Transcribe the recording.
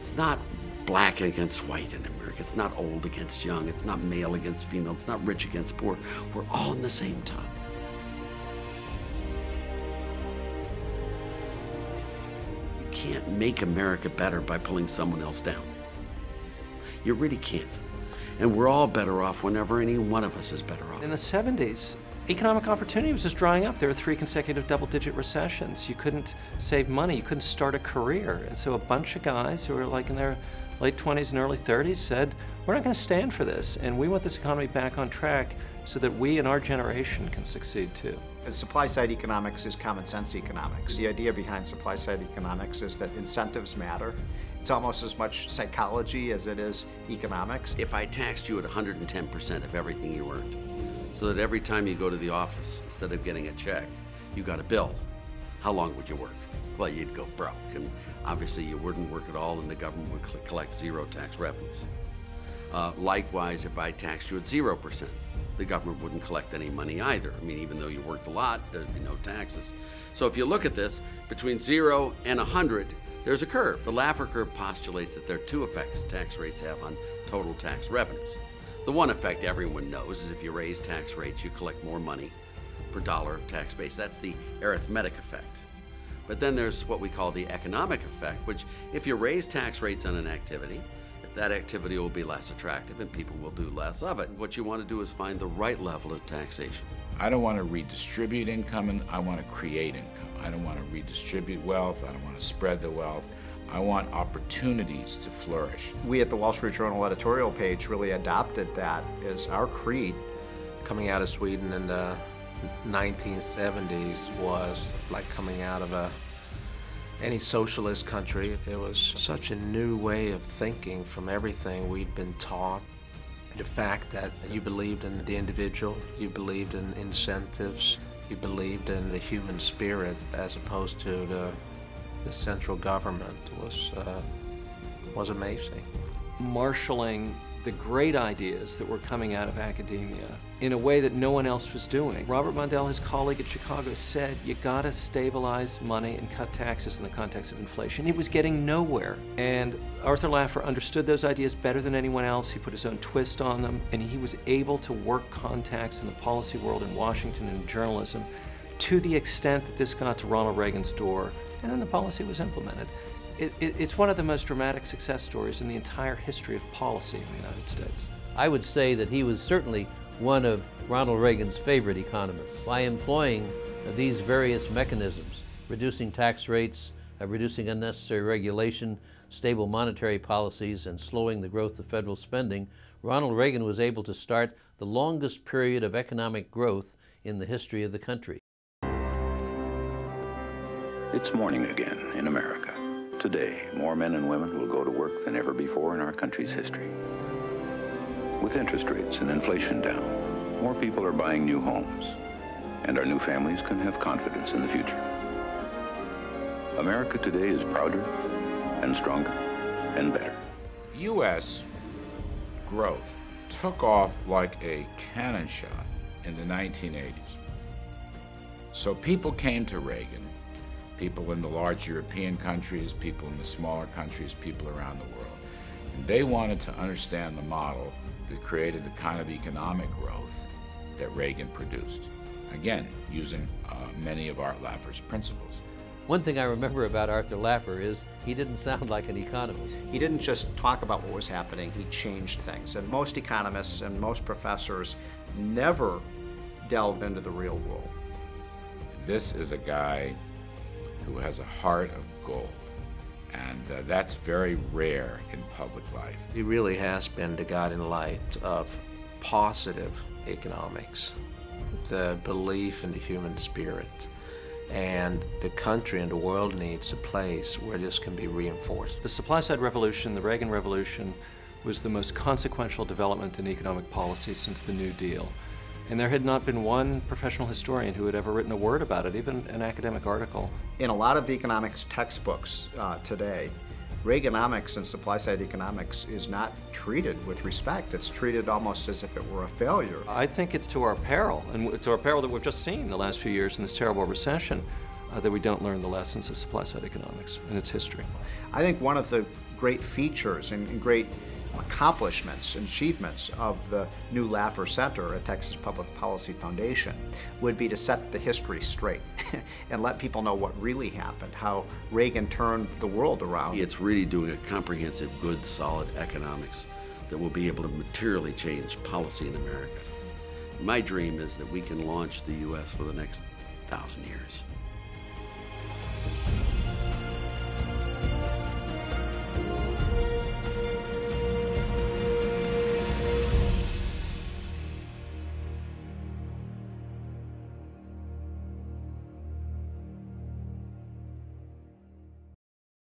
It's not black against white in America. It's not old against young. It's not male against female. It's not rich against poor. We're all in the same tub. You can't make America better by pulling someone else down. You really can't. And we're all better off whenever any one of us is better off. In the 70s, economic opportunity was just drying up. There were 3 consecutive double-digit recessions. You couldn't save money. You couldn't start a career. And so a bunch of guys who were like in their late 20s and early 30s said, we're not going to stand for this, and we want this economy back on track so that we and our generation can succeed too. Supply-side economics is common sense economics. The idea behind supply-side economics is that incentives matter. It's almost as much psychology as it is economics. If I taxed you at 110% of everything you earned, so that every time you go to the office, instead of getting a check, you got a bill, how long would you work? Well, you'd go broke, and obviously you wouldn't work at all, and the government would collect 0 tax revenues. Likewise, if I taxed you at 0%, the government wouldn't collect any money either. I mean, even though you worked a lot, there'd be no taxes. So if you look at this, between 0 and 100, there's a curve. The Laffer curve postulates that there are 2 effects tax rates have on total tax revenues. The one effect everyone knows is if you raise tax rates, you collect more money per dollar of tax base. That's the arithmetic effect. But then there's what we call the economic effect, which if you raise tax rates on an activity, that activity will be less attractive and people will do less of it. What you want to do is find the right level of taxation. I don't want to redistribute income, and I want to create income. I don't want to redistribute wealth. I don't want to spread the wealth. I want opportunities to flourish. We at the Wall Street Journal editorial page really adopted that as our creed. Coming out of Sweden in the 1970s was like coming out of any socialist country. It was such a new way of thinking from everything we'd been taught. The fact that you believed in the individual, you believed in incentives, you believed in the human spirit as opposed to the central government was amazing. Marshaling the great ideas that were coming out of academia in a way that no one else was doing. Robert Mundell, his colleague at Chicago, said you gotta stabilize money and cut taxes in the context of inflation. He was getting nowhere. And Arthur Laffer understood those ideas better than anyone else. He put his own twist on them, and he was able to work contacts in the policy world in Washington and in journalism to the extent that this got to Ronald Reagan's door, and then the policy was implemented. It's one of the most dramatic success stories in the entire history of policy in the United States. I would say that he was certainly one of Ronald Reagan's favorite economists. By employing these various mechanisms, reducing tax rates, reducing unnecessary regulation, stable monetary policies, and slowing the growth of federal spending, Ronald Reagan was able to start the longest period of economic growth in the history of the country. It's morning again in America. Today, more men and women will go to work than ever before in our country's history. With interest rates and inflation down, more people are buying new homes, and our new families can have confidence in the future. America today is prouder and stronger and better. U.S. growth took off like a cannon shot in the 1980s. So people came to Reagan. People in the large European countries, people in the smaller countries, people around the world. And they wanted to understand the model that created the kind of economic growth that Reagan produced. Again, using many of Art Laffer's principles. One thing I remember about Arthur Laffer is he didn't sound like an economist. He didn't just talk about what was happening, he changed things. And most economists and most professors never delve into the real world. This is a guy who has a heart of gold, and that's very rare in public life. He really has been the guiding light of positive economics, the belief in the human spirit, and the country and the world needs a place where this can be reinforced. The supply-side revolution, the Reagan Revolution, was the most consequential development in economic policy since the New Deal. And there had not been one professional historian who had ever written a word about it, even an academic article. In a lot of economics textbooks today, Reaganomics and supply-side economics is not treated with respect. It's treated almost as if it were a failure. I think it's to our peril, and to our peril that we've just seen the last few years in this terrible recession. that we don't learn the lessons of supply-side economics and its history. I think one of the great features and great accomplishments and achievements of the new Laffer Center at Texas Public Policy Foundation would be to set the history straight and let people know what really happened, how Reagan turned the world around. It's really doing a comprehensive, good, solid economics that will be able to materially change policy in America. My dream is that we can launch the U.S. for the next 1,000 years.